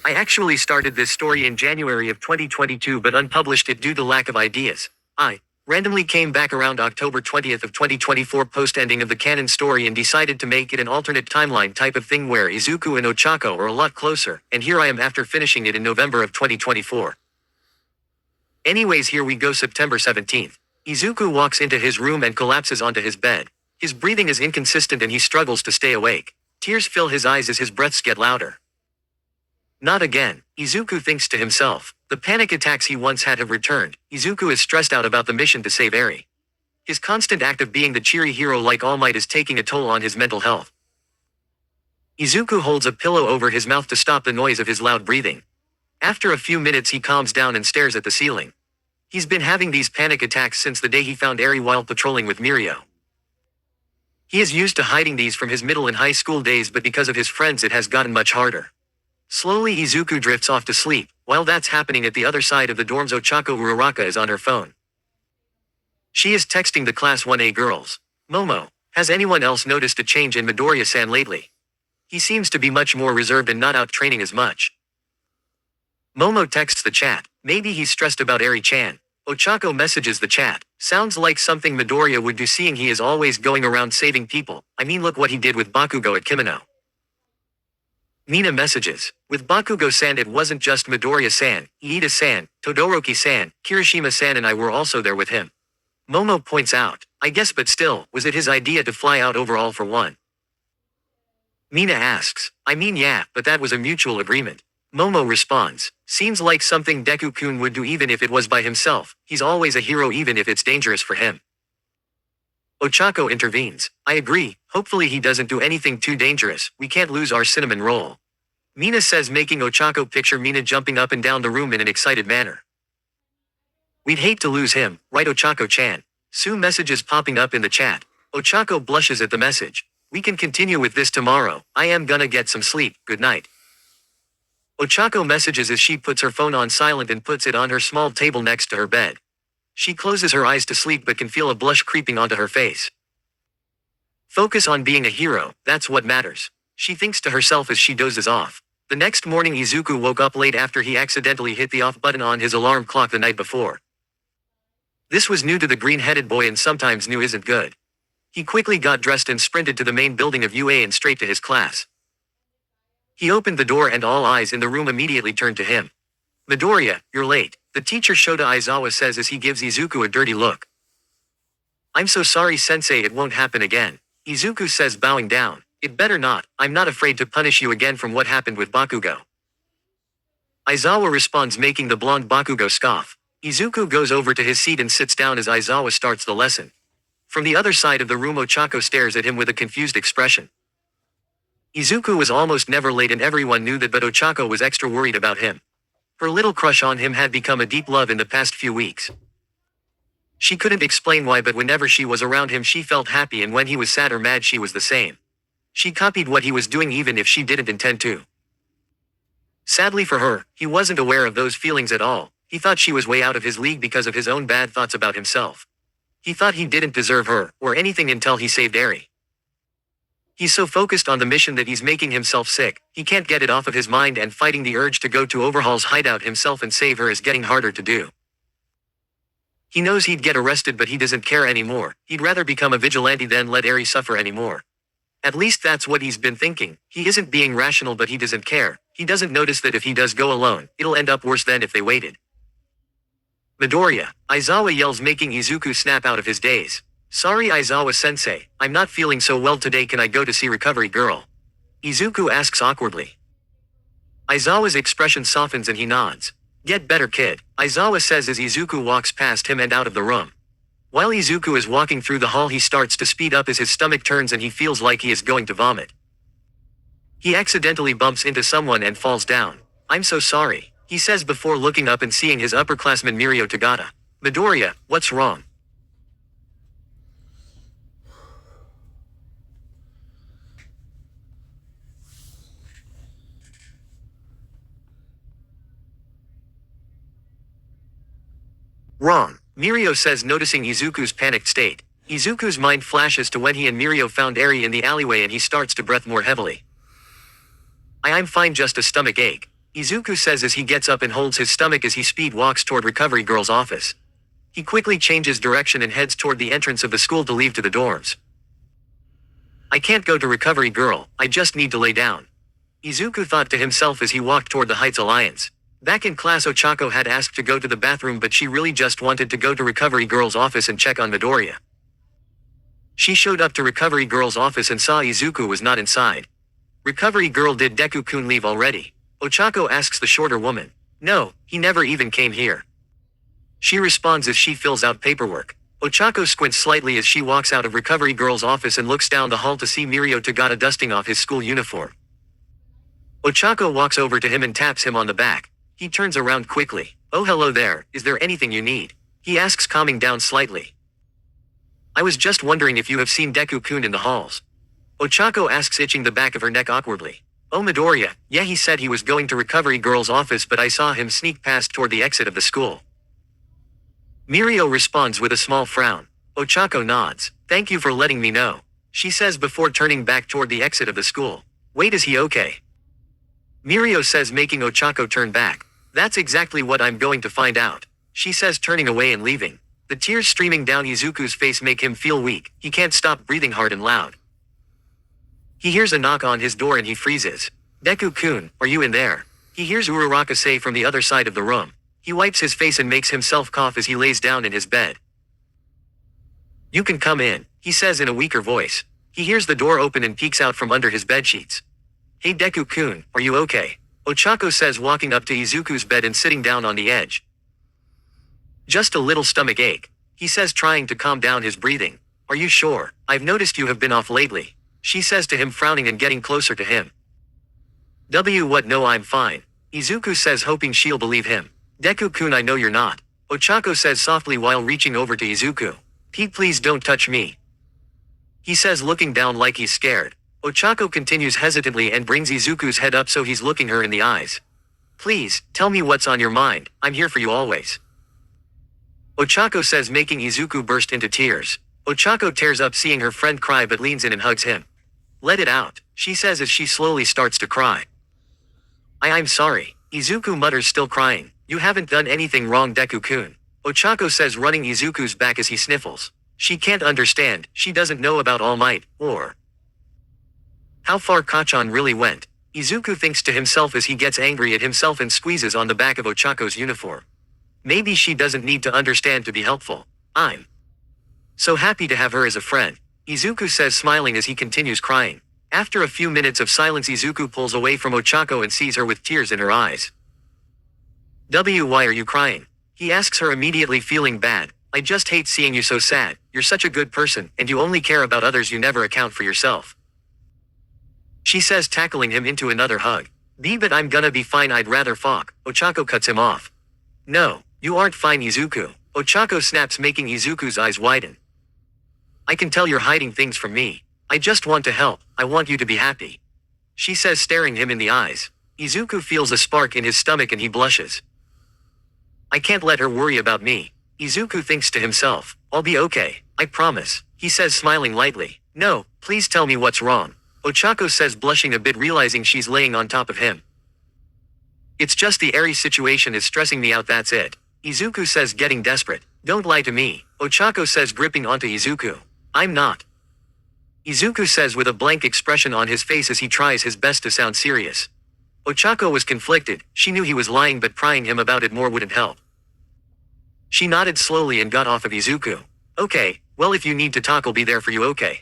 I actually started this story in January of 2022 but unpublished it due to lack of ideas. I randomly came back around October 20th of 2024 post-ending of the canon story and decided to make it an alternate timeline type of thing where Izuku and Ochako are a lot closer, and here I am after finishing it in November of 2024. Anyways, here we go. September 17th. Izuku walks into his room and collapses onto his bed. His breathing is inconsistent and he struggles to stay awake. Tears fill his eyes as his breaths get louder. Not again, Izuku thinks to himself. The panic attacks he once had have returned. Izuku is stressed out about the mission to save Eri. His constant act of being the cheery hero like All Might is taking a toll on his mental health. Izuku holds a pillow over his mouth to stop the noise of his loud breathing. After a few minutes he calms down and stares at the ceiling. He's been having these panic attacks since the day he found Eri while patrolling with Mirio. He is used to hiding these from his middle and high school days, but because of his friends it has gotten much harder. Slowly Izuku drifts off to sleep. While that's happening at the other side of the dorms, Ochako Uraraka is on her phone. She is texting the Class 1A girls. Momo, has anyone else noticed a change in Midoriya-san lately? He seems to be much more reserved and not out training as much. Momo texts the chat. Maybe he's stressed about Eri-chan. Ochako messages the chat. Sounds like something Midoriya would do, seeing he is always going around saving people. I mean, look what he did with Bakugo at Kimono. Mina messages. With Bakugo-san it wasn't just Midoriya-san, Iida-san, Todoroki-san, Kirishima-san and I were also there with him. Momo points out. I guess, but still, was it his idea to fly out overall for one? Mina asks. I mean yeah, but that was a mutual agreement. Momo responds. Seems like something Deku-kun would do even if it was by himself. He's always a hero even if it's dangerous for him. Ochako intervenes. I agree, hopefully he doesn't do anything too dangerous, we can't lose our cinnamon roll. Mina says, making Ochako picture Mina jumping up and down the room in an excited manner. We'd hate to lose him, right Ochako-chan? Sue messages popping up in the chat. Ochako blushes at the message. We can continue with this tomorrow, I am gonna get some sleep, good night. Ochako messages as she puts her phone on silent and puts it on her small table next to her bed. She closes her eyes to sleep but can feel a blush creeping onto her face. Focus on being a hero, that's what matters. She thinks to herself as she dozes off. The next morning Izuku woke up late after he accidentally hit the off button on his alarm clock the night before. This was new to the green-headed boy and sometimes new isn't good. He quickly got dressed and sprinted to the main building of UA and straight to his class. He opened the door and all eyes in the room immediately turned to him. Midoriya, you're late, the teacher Shota Aizawa says as he gives Izuku a dirty look. I'm so sorry sensei, it won't happen again. Izuku says bowing down. It better not, I'm not afraid to punish you again from what happened with Bakugo. Aizawa responds making the blonde Bakugo scoff. Izuku goes over to his seat and sits down as Aizawa starts the lesson. From the other side of the room Ochako stares at him with a confused expression. Izuku was almost never late and everyone knew that, but Ochako was extra worried about him. Her little crush on him had become a deep love in the past few weeks. She couldn't explain why, but whenever she was around him she felt happy, and when he was sad or mad she was the same. She copied what he was doing even if she didn't intend to. Sadly for her, he wasn't aware of those feelings at all. He thought she was way out of his league because of his own bad thoughts about himself. He thought he didn't deserve her, or anything until he saved Eri. He's so focused on the mission that he's making himself sick, he can't get it off of his mind, and fighting the urge to go to Overhaul's hideout himself and save her is getting harder to do. He knows he'd get arrested but he doesn't care anymore, he'd rather become a vigilante than let Eri suffer anymore. At least that's what he's been thinking. He isn't being rational but he doesn't care. He doesn't notice that if he does go alone, it'll end up worse than if they waited. Midoriya, Aizawa yells making Izuku snap out of his daze. Sorry Aizawa-sensei, I'm not feeling so well today, can I go to see Recovery Girl? Izuku asks awkwardly. Aizawa's expression softens and he nods. Get better kid, Aizawa says as Izuku walks past him and out of the room. While Izuku is walking through the hall he starts to speed up as his stomach turns and he feels like he is going to vomit. He accidentally bumps into someone and falls down. I'm so sorry, he says before looking up and seeing his upperclassman Mirio Tagata. Midoriya, what's wrong? Wrong, Mirio says noticing Izuku's panicked state. Izuku's mind flashes to when he and Mirio found Eri in the alleyway and he starts to breath more heavily. I'm fine, just a stomach ache. Izuku says as he gets up and holds his stomach as he speed walks toward Recovery Girl's office. He quickly changes direction and heads toward the entrance of the school to leave to the dorms. I can't go to Recovery Girl, I just need to lay down. Izuku thought to himself as he walked toward the Heights Alliance. Back in class Ochako had asked to go to the bathroom but she really just wanted to go to Recovery Girl's office and check on Midoriya. She showed up to Recovery Girl's office and saw Izuku was not inside. Recovery Girl, did Deku-kun leave already? Ochako asks the shorter woman. No, he never even came here. She responds as she fills out paperwork. Ochako squints slightly as she walks out of Recovery Girl's office and looks down the hall to see Mirio Tagata dusting off his school uniform. Ochako walks over to him and taps him on the back. He turns around quickly. Oh, hello there, is there anything you need? He asks, calming down slightly. I was just wondering if you have seen Deku-kun in the halls. Ochako asks, itching the back of her neck awkwardly. Oh, Midoriya, yeah, he said he was going to Recovery Girl's office but I saw him sneak past toward the exit of the school. Mirio responds with a small frown. Ochako nods. Thank you for letting me know. She says before turning back toward the exit of the school. Wait, is he okay? Mirio says, making Ochako turn back. That's exactly what I'm going to find out. She says, turning away and leaving. The tears streaming down Izuku's face make him feel weak. He can't stop breathing hard and loud. He hears a knock on his door and he freezes. Deku-kun, are you in there? He hears Uraraka say from the other side of the room. He wipes his face and makes himself cough as he lays down in his bed. You can come in, he says in a weaker voice. He hears the door open and peeks out from under his bedsheets. Hey Deku-kun, are you okay? Ochako says, walking up to Izuku's bed and sitting down on the edge. Just a little stomach ache, he says, trying to calm down his breathing. Are you sure? I've noticed you have been off lately. She says to him, frowning and getting closer to him. What, no, I'm fine. Izuku says, hoping she'll believe him. Deku-kun, I know you're not. Ochako says softly while reaching over to Izuku. Pete, please don't touch me. He says, looking down like he's scared. Ochako continues hesitantly and brings Izuku's head up so he's looking her in the eyes. Please, tell me what's on your mind, I'm here for you always. Ochako says, making Izuku burst into tears. Ochako tears up seeing her friend cry but leans in and hugs him. Let it out, she says as she slowly starts to cry. I'm sorry, Izuku mutters, still crying. You haven't done anything wrong, Deku-kun. Ochako says, running Izuku's back as he sniffles. She can't understand, she doesn't know about All Might, or how far Kacchan really went. Izuku thinks to himself as he gets angry at himself and squeezes on the back of Ochako's uniform. Maybe she doesn't need to understand to be helpful. I'm so happy to have her as a friend, Izuku says, smiling as he continues crying. After a few minutes of silence, Izuku pulls away from Ochako and sees her with tears in her eyes. Why are you crying? He asks her, immediately feeling bad. I just hate seeing you so sad. You're such a good person, and you only care about others, you never account for yourself. She says, tackling him into another hug. But I'm gonna be fine, I'd rather fuck. Ochako cuts him off. No, you aren't fine, Izuku. Ochako snaps, making Izuku's eyes widen. I can tell you're hiding things from me. I just want to help, I want you to be happy. She says, staring him in the eyes. Izuku feels a spark in his stomach and he blushes. I can't let her worry about me. Izuku thinks to himself. I'll be okay, I promise, he says, smiling lightly. No, please tell me what's wrong. Ochako says, blushing a bit, realizing she's laying on top of him. It's just the Eri situation is stressing me out, that's it. Izuku says, getting desperate. Don't lie to me, Ochako says, gripping onto Izuku. I'm not. Izuku says with a blank expression on his face as he tries his best to sound serious. Ochako was conflicted, she knew he was lying but prying him about it more wouldn't help. She nodded slowly and got off of Izuku. Okay, well if you need to talk I'll be there for you, okay?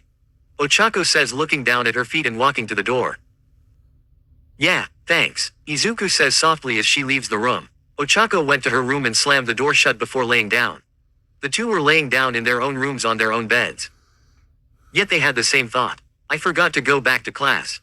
Ochako says, looking down at her feet and walking to the door. Yeah, thanks, Izuku says softly as she leaves the room. Ochako went to her room and slammed the door shut before laying down. The two were laying down in their own rooms on their own beds. Yet they had the same thought. I forgot to go back to class.